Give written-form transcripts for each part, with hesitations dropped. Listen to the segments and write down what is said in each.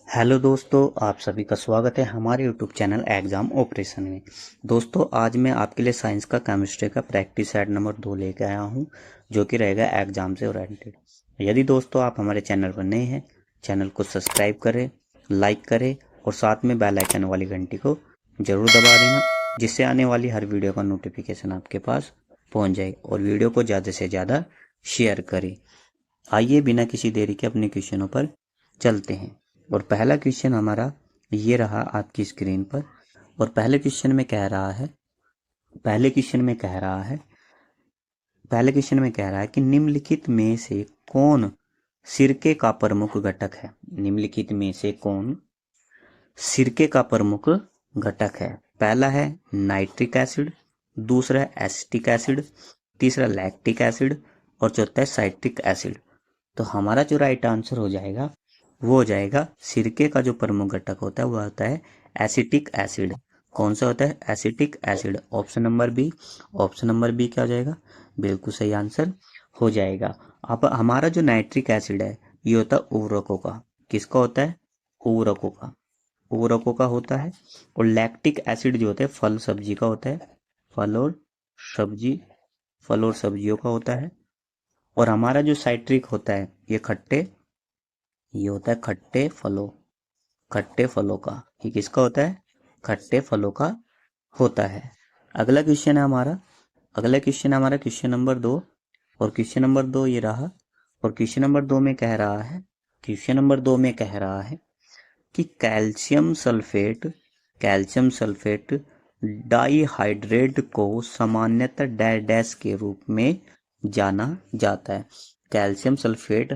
Hello दोस्तों, आप सभी का स्वागत है हमारे यूट्यूब चैनल एग्जाम ऑपरेशन में। दोस्तों, आज मैं आपके लिए साइंस का केमिस्ट्री का प्रैक्टिस सेट नंबर 2 लेकर आया हूं, जो कि रहेगा एग्जाम से ओरिएंटेड। यदि दोस्तों आप हमारे चैनल पर नए हैं, चैनल को सब्सक्राइब करें, लाइक करें और साथ में बेल आइकन वाली घंटी को जरूर दबा देना, जिससे आने वाली हर वीडियो का नोटिफिकेशन आपके पास पहुँच जाए। और वीडियो को ज़्यादा से ज़्यादा शेयर करें। आइए बिना किसी देरी के अपने क्वेश्चनों पर चलते हैं। और पहला क्वेश्चन हमारा ये रहा आपकी स्क्रीन पर। और पहले क्वेश्चन में कह रहा है कि निम्नलिखित में से कौन सिरके का प्रमुख घटक है। निम्नलिखित में से कौन सिरके का प्रमुख घटक है। पहला है नाइट्रिक एसिड, दूसरा है एसिटिक एसिड, तीसरा लैक्टिक एसिड और चौथा है साइट्रिक एसिड। तो हमारा जो राइट आंसर हो जाएगा वो हो जाएगा सिरके का जो प्रमुख घटक होता है वो होता है एसिटिक एसिड। कौन सा होता है? Acetic acid. Option number B. Option number B क्या हो जाएगा? बिल्कुल सही आंसर हो जाएगा। अब हमारा जो नाइट्रिक एसिड है ये होता है उर्वरकों का। किसका होता है? उर्वरकों का होता है। और लैक्टिक एसिड जो होता है फल सब्जी का होता है। फल और सब्जियों का होता है। और हमारा जो साइट्रिक होता है ये होता है खट्टे फलों का। ये किसका होता है? खट्टे फलों का होता है। अगला क्वेश्चन हमारा क्वेश्चन नंबर 2। और क्वेश्चन नंबर 2 ये रहा। और क्वेश्चन नंबर 2 में कह रहा है कि कैल्शियम सल्फेट डाइहाइड्रेट को सामान्यतः डैश के रूप में जाना जाता है। कैल्शियम सल्फेट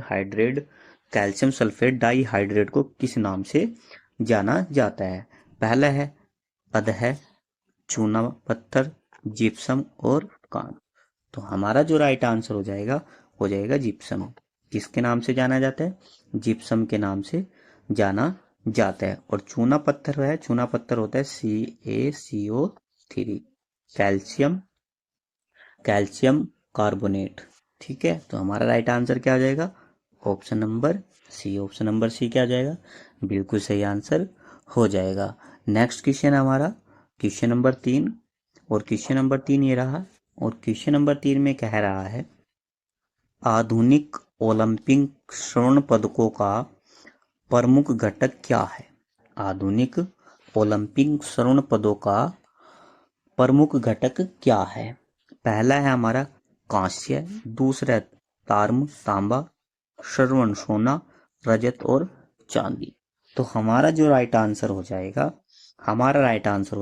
डाइहाइड्रेट को किस नाम से जाना जाता है? पहला है अधः, चूना पत्थर, जिप्सम और कान। तो हमारा जो राइट आंसर हो जाएगा जिप्सम। किसके नाम से जाना जाता है? जिप्सम के नाम से जाना जाता है। और चूना पत्थर होता है CaCO3, कैल्शियम कार्बोनेट। ठीक है, तो हमारा राइट आंसर क्या हो जाएगा? ऑप्शन नंबर सी क्या हो जाएगा? बिल्कुल सही आंसर हो जाएगा। नेक्स्ट क्वेश्चन हमारा क्वेश्चन नंबर 3। और क्वेश्चन नंबर 3 ये रहा। और क्वेश्चन नंबर 3 में कह रहा है आधुनिक ओलंपिक स्वर्ण पदकों का प्रमुख घटक क्या है? आधुनिक ओलंपिक स्वर्ण पदकों का प्रमुख घटक क्या है? पहला है हमारा कांस्य, दूसरा है तांबा, स्वर्ण सोना, रजत और चांदी। तो हमारा जो राइट आंसर हो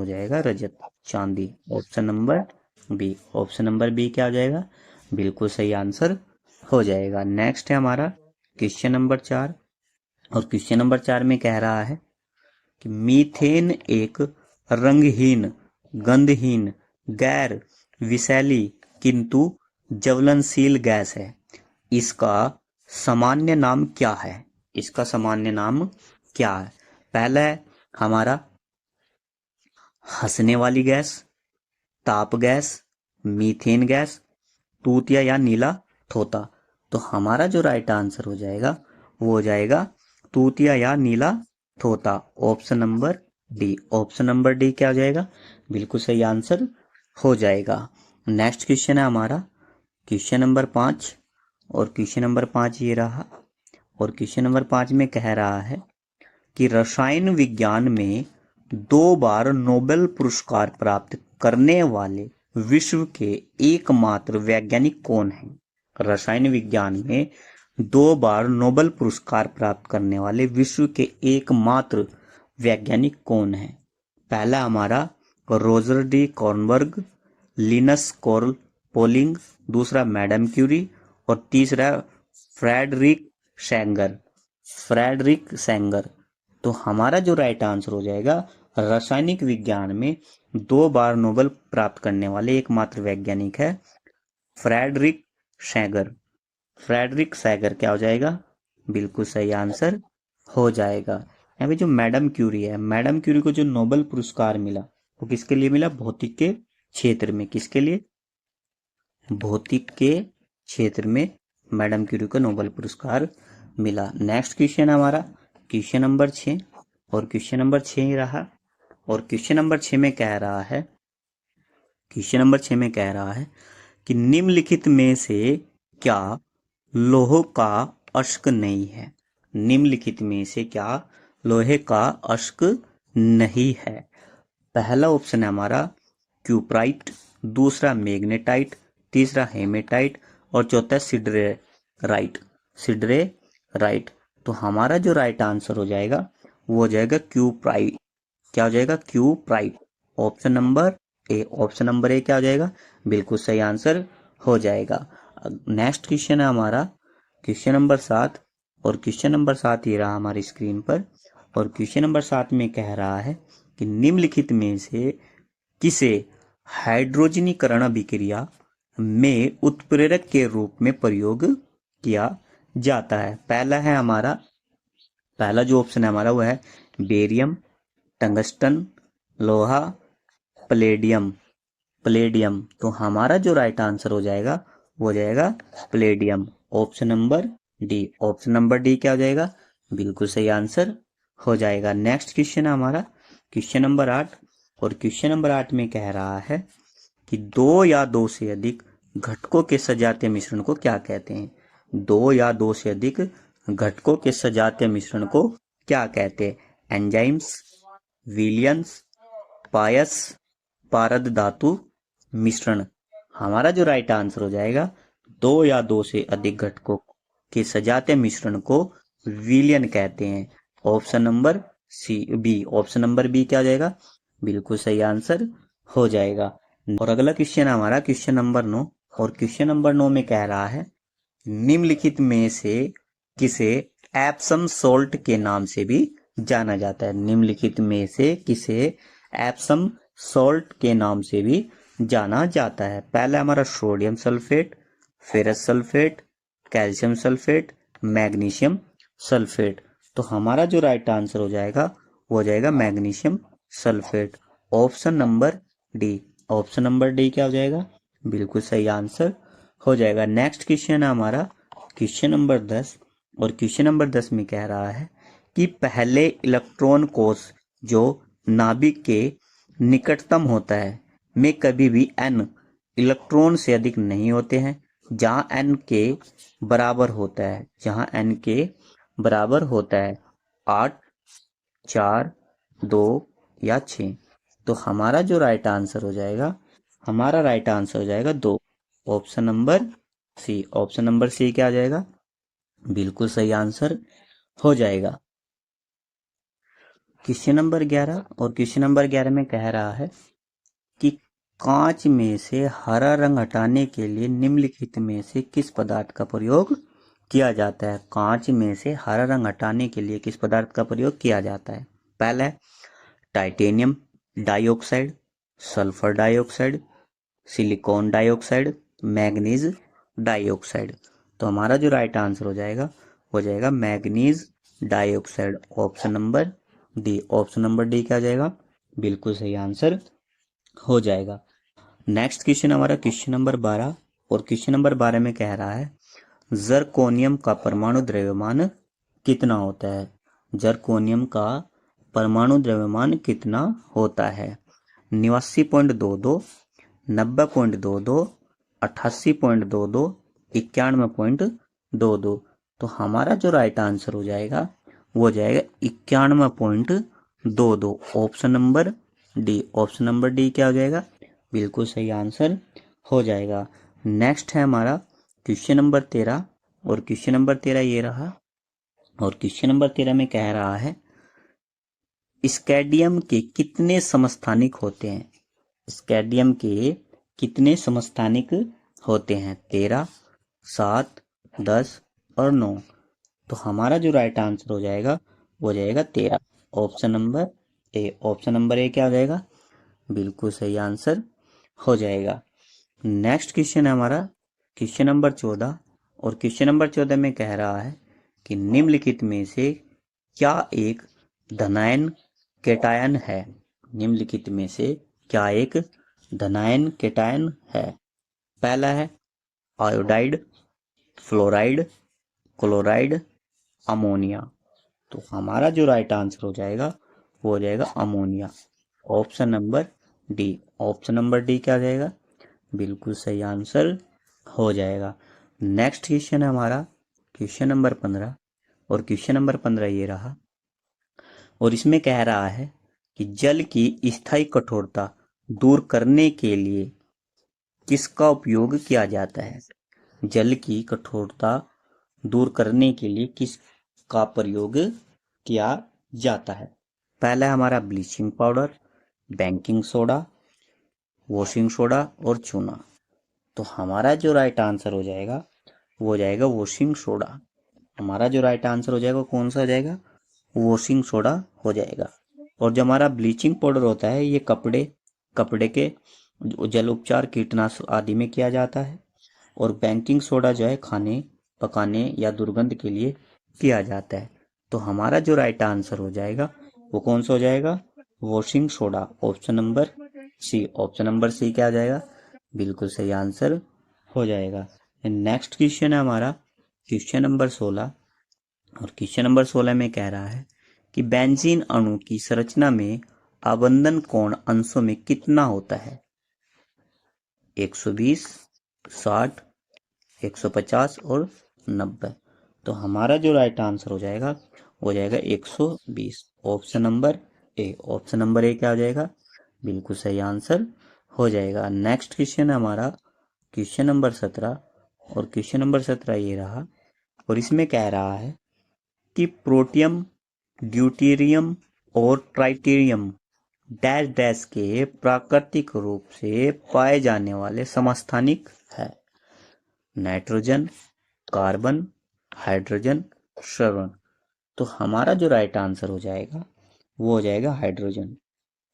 जाएगा रजत चांदी। ऑप्शन नंबर बी क्या हो जाएगा? बिल्कुल सही आंसर हो जाएगा। नेक्स्ट है हमारा क्वेश्चन नंबर 4। और क्वेश्चन नंबर 4 में कह रहा है कि मीथेन एक रंगहीन, गंधहीन, गैर विषैली किंतु ज्वलनशील गैस है। इसका सामान्य नाम क्या है? पहला है हमारा हंसने वाली गैस, ताप गैस, मीथेन गैस, तूतिया या नीला थोता। तो हमारा जो राइट आंसर हो जाएगा वो हो जाएगा तूतिया या नीला थोता। ऑप्शन नंबर डी क्या हो जाएगा? बिल्कुल सही आंसर हो जाएगा। नेक्स्ट क्वेश्चन है हमारा क्वेश्चन नंबर 5। और क्वेश्चन नंबर 5 ये रहा। और क्वेश्चन नंबर 5 में कह रहा है कि रसायन विज्ञान में 2 बार नोबेल पुरस्कार प्राप्त करने वाले विश्व के एकमात्र वैज्ञानिक कौन हैं? रसायन विज्ञान में 2 बार नोबेल पुरस्कार प्राप्त करने वाले विश्व के एकमात्र वैज्ञानिक कौन हैं? पहला हमारा Roger D Kornberg, Linus curl polling, दूसरा मैडम क्यूरी और तीसरा फ्रेडरिक सेंगर। तो हमारा जो राइट आंसर हो जाएगा रासायनिक विज्ञान में 2 बार नोबेल प्राप्त करने वाले एकमात्र वैज्ञानिक है फ्रेडरिक सैगर क्या हो जाएगा? बिल्कुल सही आंसर हो जाएगा। यहाँ पे जो मैडम क्यूरी को जो नोबेल पुरस्कार मिला वो किसके लिए मिला? भौतिक के क्षेत्र में। किसके लिए? भौतिक के क्षेत्र में मैडम क्यूरी को नोबेल पुरस्कार मिला। नेक्स्ट क्वेश्चन हमारा क्वेश्चन नंबर 6 और क्वेश्चन नंबर 6 ही रहा। और क्वेश्चन नंबर 6 में कह रहा है, क्वेश्चन नंबर 6 में कह रहा है कि निम्नलिखित में से क्या लोह का अश्क नहीं है। निम्नलिखित में से क्या लोहे का अश्क नहीं है। पहला ऑप्शन है हमारा क्यूप्राइट, दूसरा मैग्नेटाइट, तीसरा हेमेटाइट और चौथा सिडरेराइट। सिडरेराइट। तो हमारा जो राइट आंसर हो जाएगा वो हो जाएगा क्यूप्राइट। क्या हो जाएगा? Cuprite. Option number A. Option number A क्या हो जाएगा? बिल्कुल सही आंसर हो जाएगा। नेक्स्ट क्वेश्चन है हमारा क्वेश्चन नंबर 7 और क्वेश्चन नंबर 7 ये रहा हमारी स्क्रीन पर। और क्वेश्चन नंबर 7 में कह रहा है कि निम्नलिखित में से किसे हाइड्रोजनीकरण अभिक्रिया में उत्प्रेरक के रूप में प्रयोग किया जाता है। पहला जो ऑप्शन है हमारा वो है बेरियम, टंगस्टन, लोहा, प्लेडियम। प्लेडियम। तो हमारा जो राइट आंसर हो जाएगा वो हो जाएगा Palladium. Option number D. Option number D क्या हो जाएगा? बिल्कुल सही आंसर हो जाएगा। नेक्स्ट क्वेश्चन है हमारा क्वेश्चन नंबर 8 और क्वेश्चन नंबर 8 में कह रहा है कि दो या दो से अधिक घटकों के सजातीय मिश्रण को क्या कहते हैं। दो या दो से अधिक घटकों के सजातीय मिश्रण को क्या कहते हैं? एंजाइम्स, विलियंस, पायस, पारद धातु मिश्रण। हमारा जो राइट आंसर हो जाएगा दो या दो से अधिक घटकों के सजातीय मिश्रण को विलियन कहते हैं। Option number B. Option number B क्या हो जाएगा? बिल्कुल सही आंसर हो जाएगा। और अगला क्वेश्चन हमारा क्वेश्चन नंबर 9 और क्वेश्चन नंबर 9 में कह रहा है निम्नलिखित में से किसे एप्सम सोल्ट के नाम से भी जाना जाता है। निम्नलिखित में से किसे एप्सम सोल्ट के नाम से भी जाना जाता है। पहला हमारा sodium sulphate, ferrous sulphate, calcium sulphate, magnesium sulphate. तो हमारा जो राइट आंसर हो जाएगा वो हो जाएगा magnesium sulphate. Option number D. Option number D क्या हो जाएगा? बिल्कुल सही आंसर हो जाएगा। नेक्स्ट क्वेश्चन है हमारा क्वेश्चन नंबर 10 और क्वेश्चन नंबर 10 में कह रहा है कि पहले इलेक्ट्रॉन कोष जो नाभिक के निकटतम होता है में कभी भी n इलेक्ट्रॉन से अधिक नहीं होते हैं। जहां n के बराबर होता है, जहां n के बराबर होता है 8, 4, 2 या 6। तो हमारा जो राइट आंसर हो जाएगा, हमारा राइट आंसर हो जाएगा 2। Option number C. Option number C क्या आ जाएगा? बिल्कुल सही आंसर हो जाएगा। क्वेश्चन नंबर 11 और क्वेश्चन नंबर 11 में कह रहा है कि कांच में से हरा रंग हटाने के लिए निम्नलिखित में से किस पदार्थ का प्रयोग किया जाता है। कांच में से हरा रंग हटाने के लिए किस पदार्थ का प्रयोग किया जाता है? पहला है titanium dioxide, sulphur dioxide, silicon dioxide, manganese dioxide. तो हमारा जो राइट आंसर हो जाएगा हो जाएगा manganese dioxide. Option number D. Option number D क्या हो जाएगा? बिल्कुल सही आंसर हो जाएगा। नेक्स्ट क्वेश्चन हमारा क्वेश्चन नंबर 12 और क्वेश्चन नंबर 12 में कह रहा है जरकोनियम का परमाणु द्रव्यमान कितना होता है। जरकोनियम का परमाणु द्रव्यमान कितना होता है? 89.22, 90.22, 88.22, 91.22। तो हमारा जो राइट आंसर हो जाएगा वो हो जाएगा 91.22। Option number D. Option number D क्या हो जाएगा? बिल्कुल सही आंसर हो जाएगा। नेक्स्ट है हमारा क्वेश्चन नंबर 13 और क्वेश्चन नंबर 13 ये रहा। और क्वेश्चन नंबर 13 में कह रहा है स्कैडियम के कितने समस्थानिक होते हैं। स्कैडियम के कितने समस्थानिक होते हैं? 13, 7, 10 और 9। तो हमारा जो राइट आंसर हो जाएगा वो जाएगा 13। Option number A. Option number A क्या हो जाएगा? बिल्कुल सही आंसर हो जाएगा। नेक्स्ट क्वेश्चन है हमारा क्वेश्चन नंबर 14 और क्वेश्चन नंबर 14 में कह रहा है कि निम्नलिखित में से क्या एक धनायन केटायन है। निम्नलिखित में से क्या एक धनायन केटायन है? पहला है आयोडाइड, फ्लोराइड, क्लोराइड, अमोनिया। तो हमारा जो राइट आंसर हो जाएगा वो हो जाएगा ammonia, option number D. Option number D क्या हो जाएगा, बिल्कुल सही आंसर हो जाएगा। नेक्स्ट क्वेश्चन है हमारा क्वेश्चन नंबर 15, और क्वेश्चन नंबर 15 ये रहा, और इसमें कह रहा है कि जल की स्थायी कठोरता दूर करने के लिए किसका उपयोग किया जाता है। जल की कठोरता दूर करने के लिए किसका प्रयोग किया जाता है। पहला हमारा bleaching powder, baking soda, washing soda और चूना। तो हमारा जो राइट आंसर हो जाएगा वो हो जाएगा वॉशिंग सोडा। हमारा जो राइट आंसर हो जाएगा कौन सा हो जाएगा, वॉशिंग सोडा हो जाएगा। और जो हमारा ब्लीचिंग पाउडर होता है ये कपड़े के जल उपचार, कीटनाशक आदि में किया जाता है। और बेकिंग सोडा जो है खाने पकाने या दुर्गंध के लिए किया जाता है। तो हमारा जो राइट आंसर हो जाएगा वो कौन सा हो जाएगा, washing soda, option number C. Option number C क्या आ जाएगा, बिल्कुल सही आंसर हो जाएगा। नेक्स्ट क्वेश्चन है हमारा क्वेश्चन नंबर 16, और क्वेश्चन नंबर 16 में कह रहा है कि बेंजीन अणु की संरचना में आबंधन कोण अंशों में कितना होता है। 120, 60, 150 और 90। तो हमारा जो राइट आंसर हो जाएगा वो जाएगा 120, option number A. Option number A क्या हो जाएगा, बिल्कुल सही आंसर हो जाएगा। नेक्स्ट क्वेश्चन है हमारा क्वेश्चन नंबर 17, और क्वेश्चन नंबर 17 ये रहा, और इसमें कह रहा है कि प्रोटियम, ड्यूटेरियम और ट्राइटेरियम डैश डैश के प्राकृतिक रूप से पाए जाने वाले समस्थानिक है। नाइट्रोजन, कार्बन, हाइड्रोजन, श्रवण। तो हमारा जो राइट आंसर हो जाएगा वो हो जाएगा हाइड्रोजन।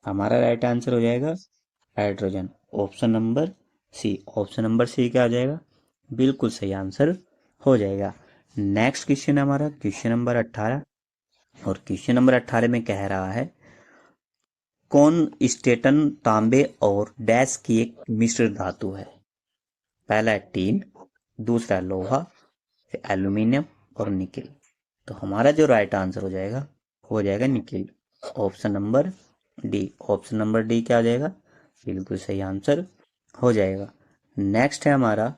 हमारा राइट आंसर हो जाएगा hydrogen, option number C. Option number C क्या हो जाएगा, बिल्कुल सही आंसर हो जाएगा। नेक्स्ट क्वेश्चन है हमारा क्वेश्चन नंबर 18, और क्वेश्चन नंबर 18 में कह रहा है कौन स्टेटन तांबे और डैश की एक मिश्र धातु है। पहला है टीन, दूसरा लोहा, फिर एल्यूमिनियम और निकेल। तो हमारा जो राइट आंसर हो जाएगा nickel, option number D. Option number D क्या हो जाएगा, बिल्कुल सही आंसर हो जाएगा। नेक्स्ट है हमारा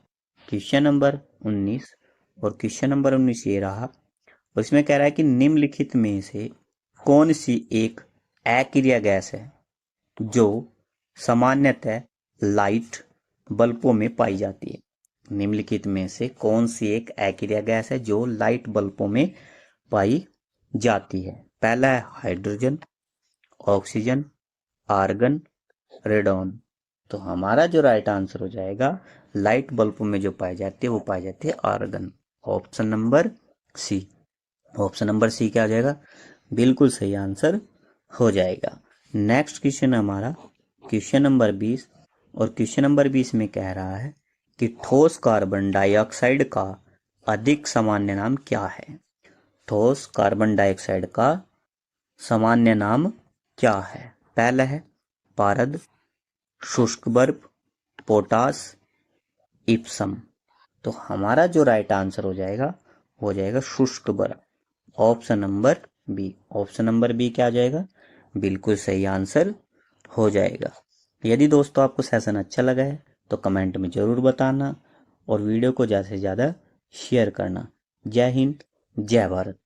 क्वेश्चन नंबर 19, और क्वेश्चन नंबर 19 ये रहा, और इसमें कह रहा है कि निम्नलिखित में से कौन सी एक अक्रिय गैस है जो सामान्यतः लाइट बल्बों में पाई जाती है। निम्नलिखित में से कौन सी एक अक्रिय गैस है जो लाइट बल्बों में पाई जाती है। पहला है हाइड्रोजन, ऑक्सीजन, आर्गन, रेडॉन। तो हमारा जो राइट आंसर हो जाएगा लाइट बल्बों में जो पाई जाती है वो पाई जाती है argon, option number C. Option number C क्या आ जाएगा, बिल्कुल सही आंसर हो जाएगा। नेक्स्ट क्वेश्चन हमारा क्वेश्चन नंबर 20, और क्वेश्चन नंबर 20 में कह रहा है कि ठोस कार्बन डाइऑक्साइड का अधिक सामान्य नाम क्या है। ठोस कार्बन डाइऑक्साइड का सामान्य नाम क्या है। पहला है पारद, शुष्क बर्फ, पोटास, इप्सम। तो हमारा जो राइट आंसर हो जाएगा वो हो जाएगा शुष्क बर्फ, option number B. Option number B क्या आ जाएगा, बिल्कुल सही आंसर हो जाएगा। यदि दोस्तों आपको सेशन अच्छा लगा है तो कमेंट में ज़रूर बताना, और वीडियो को ज़्यादा से ज़्यादा शेयर करना। जय हिंद, जय भारत।